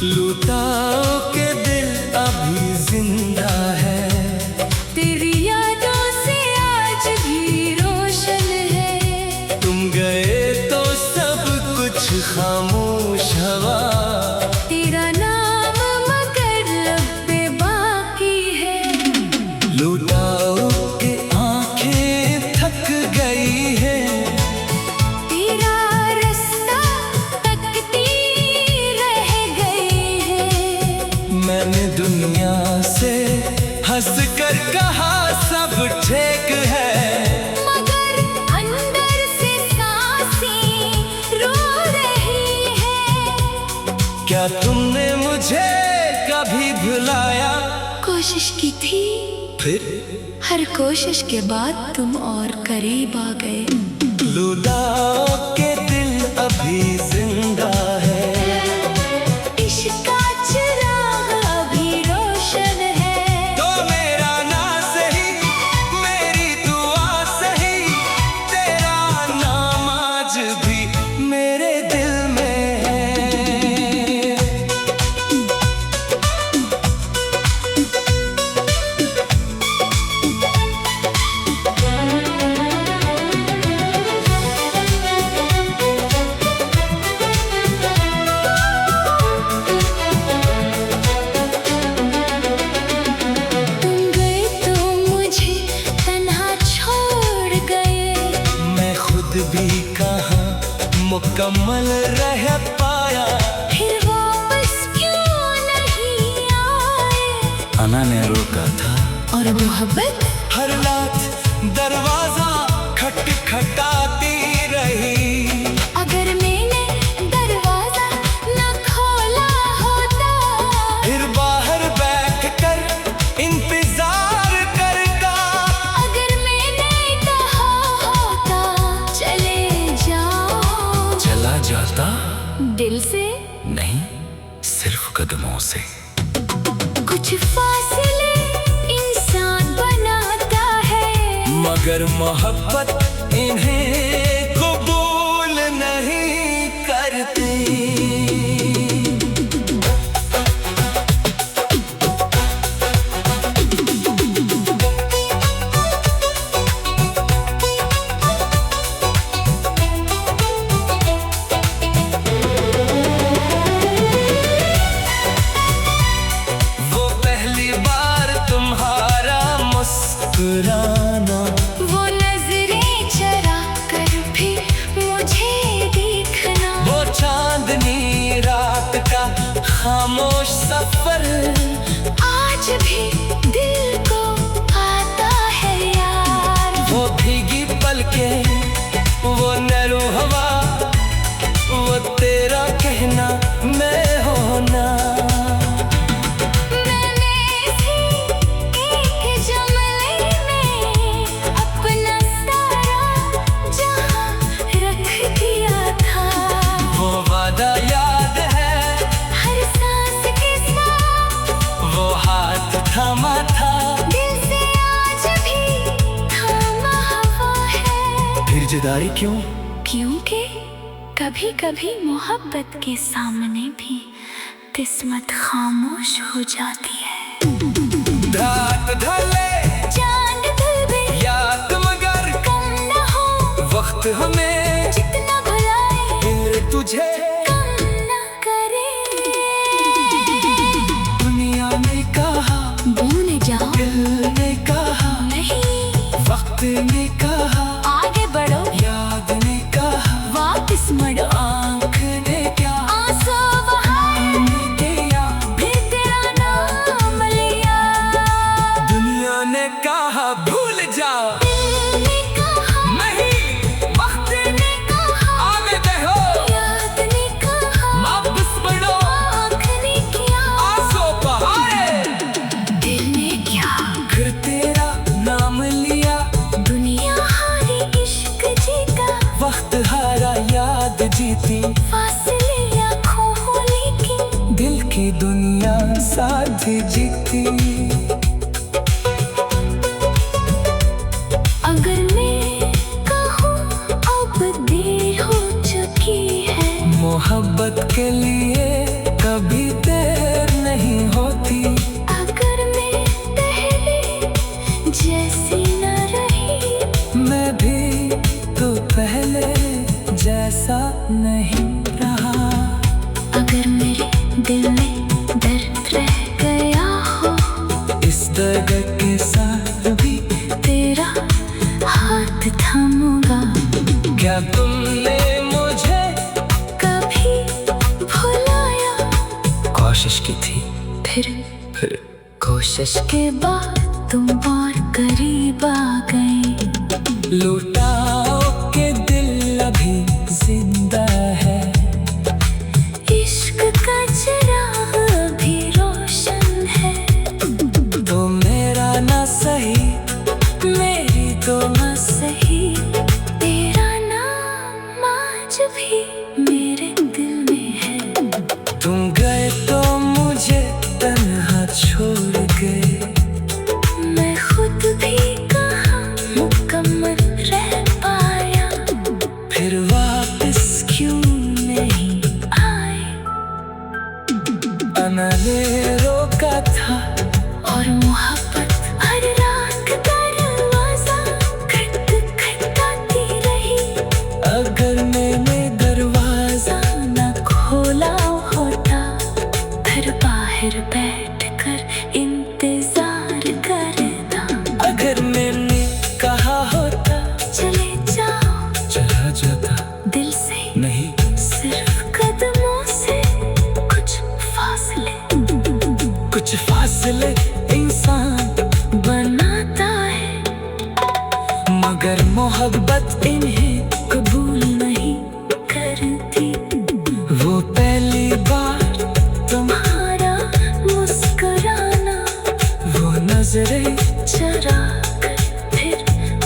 लुटाओ के दिल अभी जिंदा है, तेरी यादों से आज भी रोशन है। तुम गए तो सब कुछ खामोश हवा, तेरा नाम मगर लब पे बाकी है। लुटाओ के आंखें थक गई है, तेरा रास्ता तकती रह गई है। मैंने दुनिया से हंस कर कहा सब ठीक है, मगर अंदर से सांसें रो रही है। क्या तुमने मुझे कभी भुलाया? कोशिश की थी, फिर हर कोशिश के बाद तुम और करीब आ गए। लुटाओ के दिल अभी जिंदा है, इश्क का चिराग अभी रोशन है। तो मेरा ना सही मेरी दुआ सही, तेरा नाम आज भी मेरे दिल में है। तुम गए तो मुझे तन्हा छोड़ गए। मैं खुद भी कहाँ मुकम्मल रह पाया, फिर वापस क्यों नहीं आए? अना ने रोका था और मोहब्बत हर रात दरवाजा खटखटाती रही। अगर मैंने दरवाजा न खोला होता, फिर बाहर बैठकर इंतजार करता, अगर मैंने कहा होता चले जाओ, चला जाता दिल से नहीं सिर्फ कदमों से। कुछ फासले इंसान बनाता है, मगर मोहब्बत इन्हें कबूल नहीं करती। वो पहली बार तुम्हारा मुस्कुराना, वो नजरें चरा कर भी मुझे देखना, वो चांदनी रात का खामोश सफर, आज भी दिल को आता है यार। वो भीगी पलकें वो नरू हवा, वो तेरा कहना मैं होना। मैंने भी एक जुमले में अपना सारा जहां रख दिया था। वो वादा याद है, हर सांस के साथ वो हाथ थामा था, दिल से आज भी थामा हुआ है। फिर जुदाई क्यों? क्योंकि कभी कभी मोहब्बत के सामने भी किस्मत खामोश हो जाती है। रात ढले चांद ढले याद मगर कम न हो, वक्त हमें जितना भुलाए फिर तुझे कम न करे। दुनिया ने कहा भूल जाओ, दिल ने कहा नहीं वक्त ने कहा आगे बढ़ो, याद ने कहा वापस मुड़ो। आँख ने क्या आंसू बहाए दिया, फिर तेरा नाम लिया। दुनिया ने कहा भूल जा, दिल ने कहा नहीं वक्त नहीं रहा। अगर मेरे दिल में दर्द रह गया हो, इस दर्द के साथ भी तेरा हाथ थामूंगा। क्या तुमने मुझे कभी भुलाया? कोशिश की थी, फिर कोशिश के बाद तुम और करीब आ गए। लुटाओ के दिल अभी जिंदा है। इश्क का चिराग अभी रोशन है। तो मेरा ना सही, मेरी तो ना सही। तेरा नाम आज भी मेरे दिल में है। तुम गए तो मुझे तन्हा छोड़ गए। मैं खुद भी कहाँ मुकम्मल रह पाया। फिर वापस क्यों नहीं आए मैंने रोका था। और मोहब्बत हर रात दरवाजा खटखटाती रही। अगर मैंने दरवाजा न खोला होता, फिर बाहर बैठकर इंतजार करता। अगर मैंने कहा होता चले जाओ, चला जाता। दिल से नहीं, सिर्फ कदमों से कुछ फासले इंसान बनाता है। मगर मोहब्बत इन्हें कबूल नहीं करती। वो पहली बार तुम्हारा मुस्कुराना, वो नजरें चरा कर फिर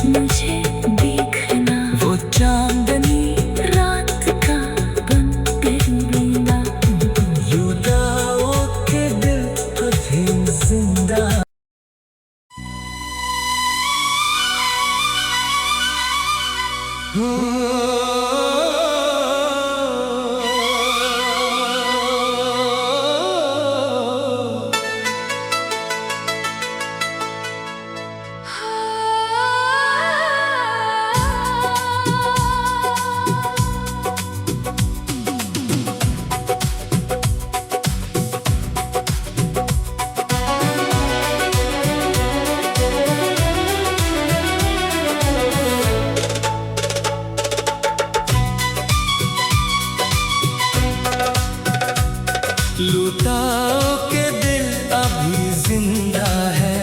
मुझे देखना। वो चांदनी रात का बन गया। लुटाओ के दिल अभी जिंदा। लुटाओ के दिल अभी जिंदा है।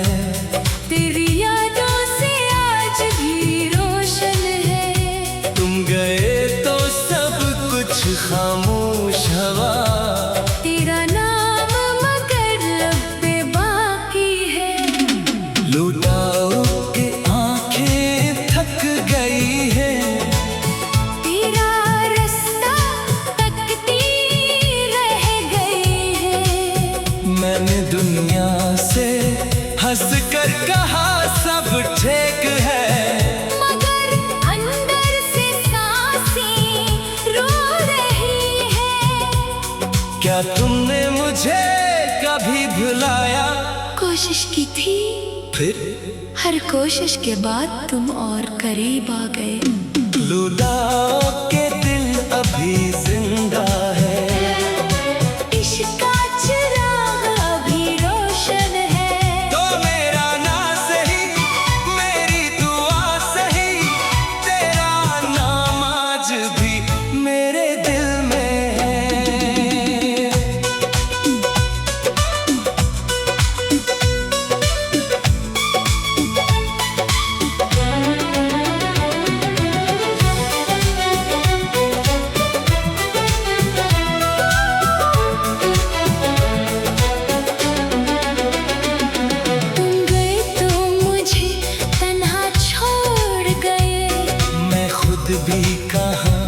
तेरी यादों से आज भी रोशन है। तुम गए तो सब कुछ खामोश हवा। तेरा नाम मगर लब पे बाकी है। लुटाओ के आंखें थक गई है। तेरा रास्ता तकती रह गई है। मैंने दुनिया से हंस कर कहा सब ठीक है। मगर अंदर से सांसें रो रही है। क्या तुमने मुझे कभी भुलाया? कोशिश की थी, फिर हर कोशिश के बाद तुम और करीब आ गए। लुटाओ के दिल अभी जिंदा है। इश्क का चिराग अभी रोशन है। तो मेरा ना सही, मेरी दुआ सही। तेरा नाम आज भी मेरे दिल में है। तुम गए तो मुझे तन्हा छोड़ गए। मैं खुद भी कहाँ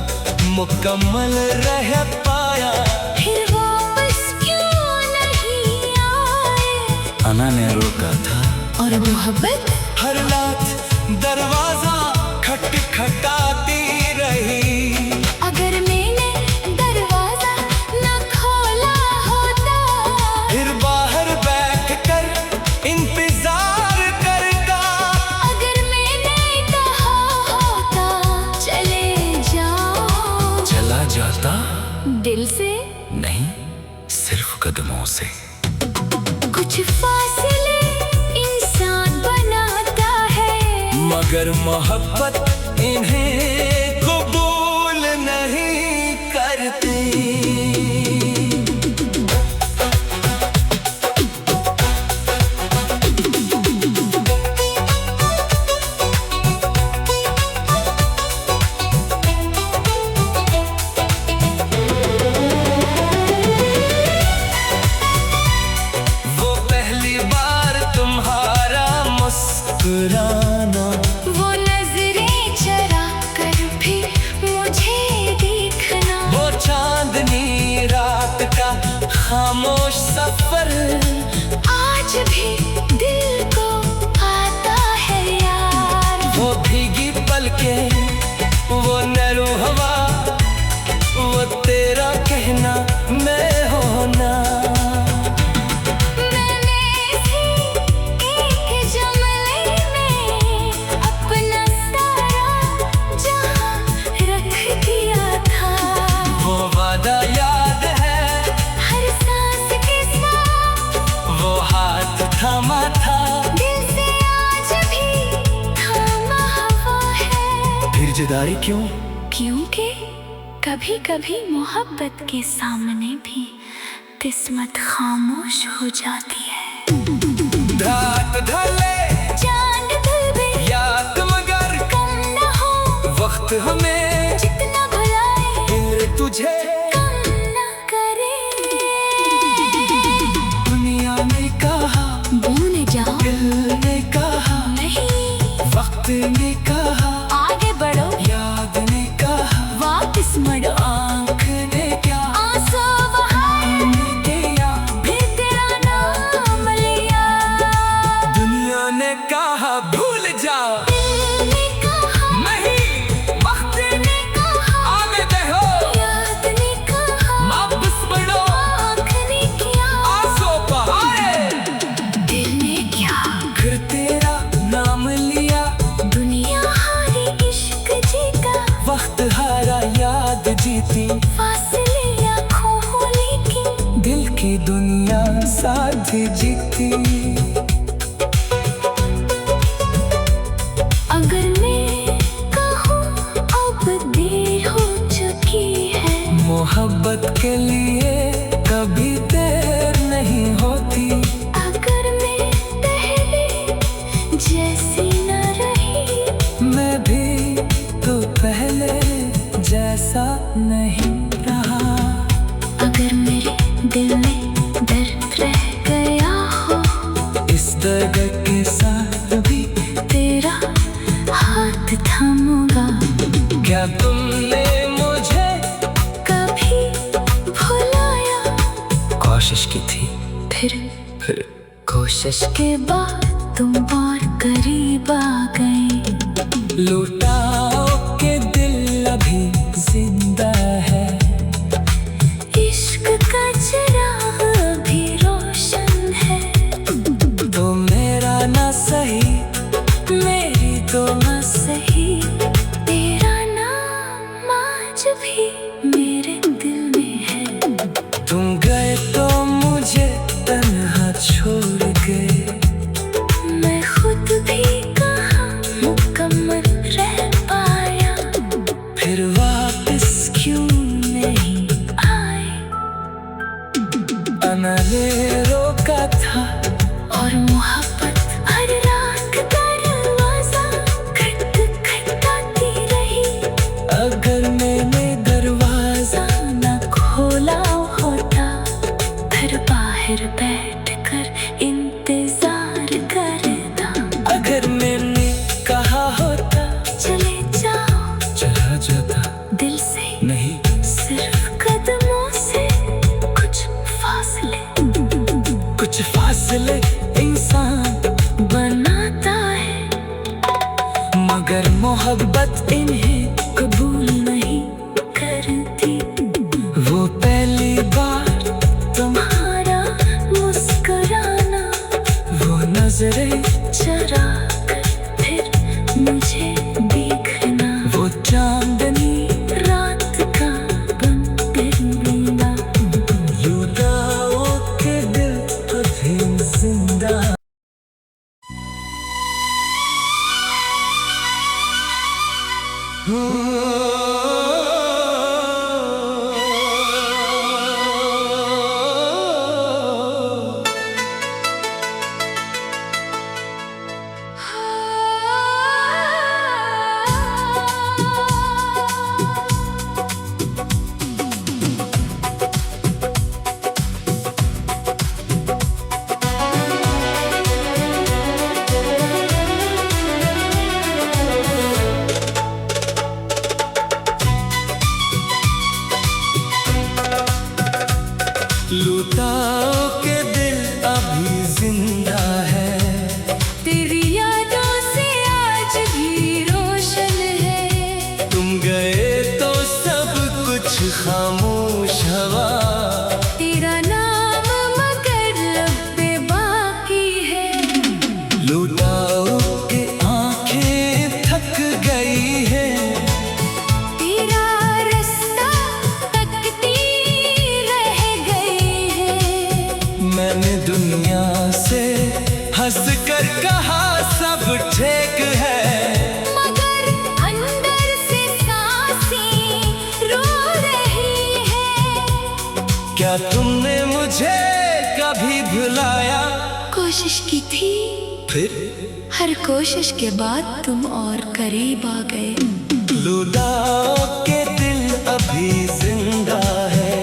मुकम्मल रह पाया। फिर वापस क्यों नहीं आए? अना ने रोका था। और मोहब्बत हर रात दरवाजा खटखटाती रही। अगर मैंने दरवाजा न खोला होता, फिर बाहर बैठकर इंतजार करता। अगर मैंने कहा होता चले जाओ, चला जा दिल से नहीं, सिर्फ कदमों से। कुछ फासले इंसान बनाता है, मगर मोहब्बत इन्हें कबूल नहीं करती। मुस्कुराना, वो नजरें चरा कर भी मुझे देखना, वो चांदनी रात का खामोश सफर आज भी दिल को आता है यार। वो भीगी पलकें, वो नरू हवा, वो तेरा कहना मैं होना। थामा था दिल से आज भी थामा हुआ है। फिर जुदाई क्यों? क्योंकि कभी कभी मोहब्बत के सामने भी किस्मत खामोश हो जाती है। रात ढले चांद ढले याद मगर कम न हो, वक्त हमें जितना भुलाए दिल तुझे कम न करे। दुनिया ने कहा भूल जाओ, दिल ने कहा नहीं, वक्त ने कहा आगे बढ़ो, याद ने कहा वापस मुड़ो, आँख ने क्या आंसू बहाए दिया, फिर तेरा नाम लिया। दुनिया ने कहा भूल जा, दिल ने कहा नहीं वक्त ने कहा, आगे बढ़ो, याद ने कहा वापस बढ़ो, आँख ने किया, आंसू बहाए दिल ने क्या फिर तेरा नाम लिया। दुनिया हारी इश्क जीता, वक्त हारा याद जीती, फासले आँखों होली की, दिल की दुनिया साथ जीती। अगर मैं कहूँ अब देर हो चुकी है, मोहब्बत के लिए कभी देर नहीं होती। अगर मैं पहले जैसी न रही, मैं भी तो पहले जैसा नहीं रहा। अगर मेरे दिल में दर्द रह गया हो, इस दर्द के साथ भी तेरा हाथ थामूंगा। क्या तुमने मुझे कभी भुलाया, कोशिश की थी, फिर कोशिश के बाद तुम और करीब आ गए। लुटाओ के दिल अभी जिंदा है, इश्क का चिराग अभी रोशन है। तो मेरा ना सही, मेरी तो न सही, तेरा नाम आज भी मेरे दिल में है। तुम गए तो मुझे तन्हा छोड़ गए, मैं खुद भी कहाँ मुकम्मल रह पाया, फिर वापस क्यों नहीं आए अनले रोका था। और मोहब्बत हर रात दरवाजा खटखटाती रही। अगर मैंने दरवाजा न खोला होता, फिर बाहर बैठकर इंतजार करता। अगर मैंने कहा होता चले जाओ, चला जाता, दिल से नहीं सिर्फ कदमों से कुछ फासले इंसान बनाता है, मगर मोहब्बत इन्हें कबूल नहीं करती। वो पहली बार तुम्हारा मुस्कुराना, वो नजरें चरा कर फिर मुझे देखना, वो चांदनी रात का बन गई। लुटाओ के दिल अभी जिंदा है, तेरी यादों से आज भी रोशन है। तुम गए तो सब कुछ खामोश हवा, तेरा नाम मगर लब पे बाकी है। लुटाओ के आंखें थक गई है, तेरा रास्ता तकती रह गई है। मैंने दुनिया से हंस कर कहा सब ठीक है, मगर अंदर से सांसें रो रही है। क्या तुमने मुझे कभी भुलाया? कोशिश की थी, फिर हर कोशिश के बाद तुम और करीब आ गए। लुटाओ के दिल अभी जिंदा है,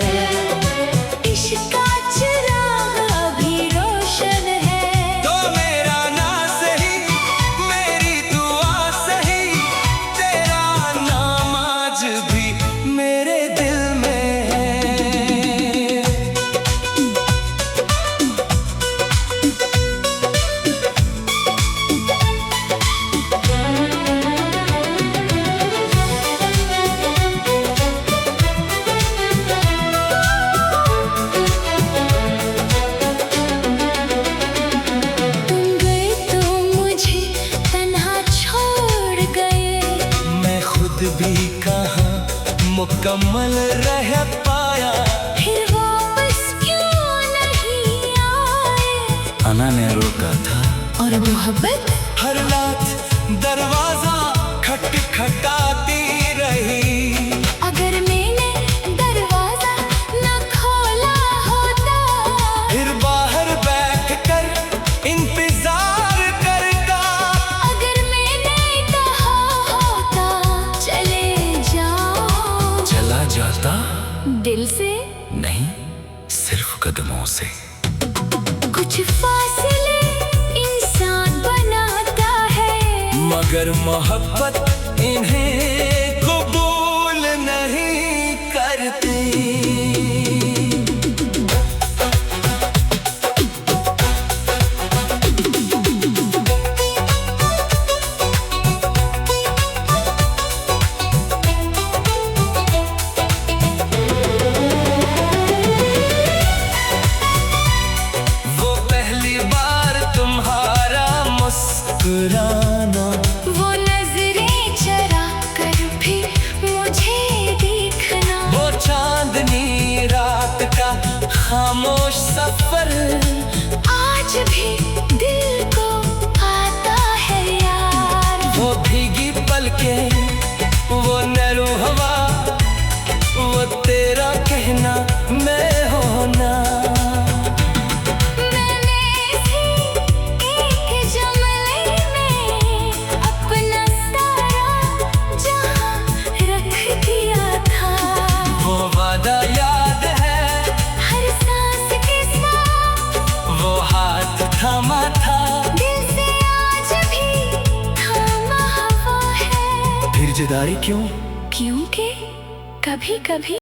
इश्क का चिराग अभी रोशन है। तो मेरा ना सही मेरी दुआ सही, तेरा नाम आज भी मेरे दिल में है। तुम गए तो मुझे तन्हा छोड़ गए। मैं खुद भी कहाँ मुकम्मल रह पाया, फिर वापस क्यों नहीं आए? अना ने रोका था और मोहब्बत हर रात दरवाजा खटखटाती रही। अगर मैंने दरवाजा न खोला होता, फिर बाहर बैठकर इंतजार करता, अगर मैंने कहा होता चले जाओ, चला जाता दिल से नहीं सिर्फ कदमों से। कुछ फासले इंसान बनाता है, मगर मोहब्बत इन्हें कबूल नहीं करती। वो पहली बार तुम्हारा मुस्कुराना, वो नजरें चरा कर भी मुझे देखना। वो चांदनी रात का खामोश सफर, आज भी दिल को आता है यार। वो भीगी पलकें वो नरू हवा, वो तेरा कहना मैं होना। मैंने इसी एक जुमले में अपना सारा जहां रख दिया था। वो वादा याद है हर सांस के साथ वो हाथ थामा था, दिल से आज भी थामा हुआ है। फिर जुदाई क्यों? क्योंकि कभी कभी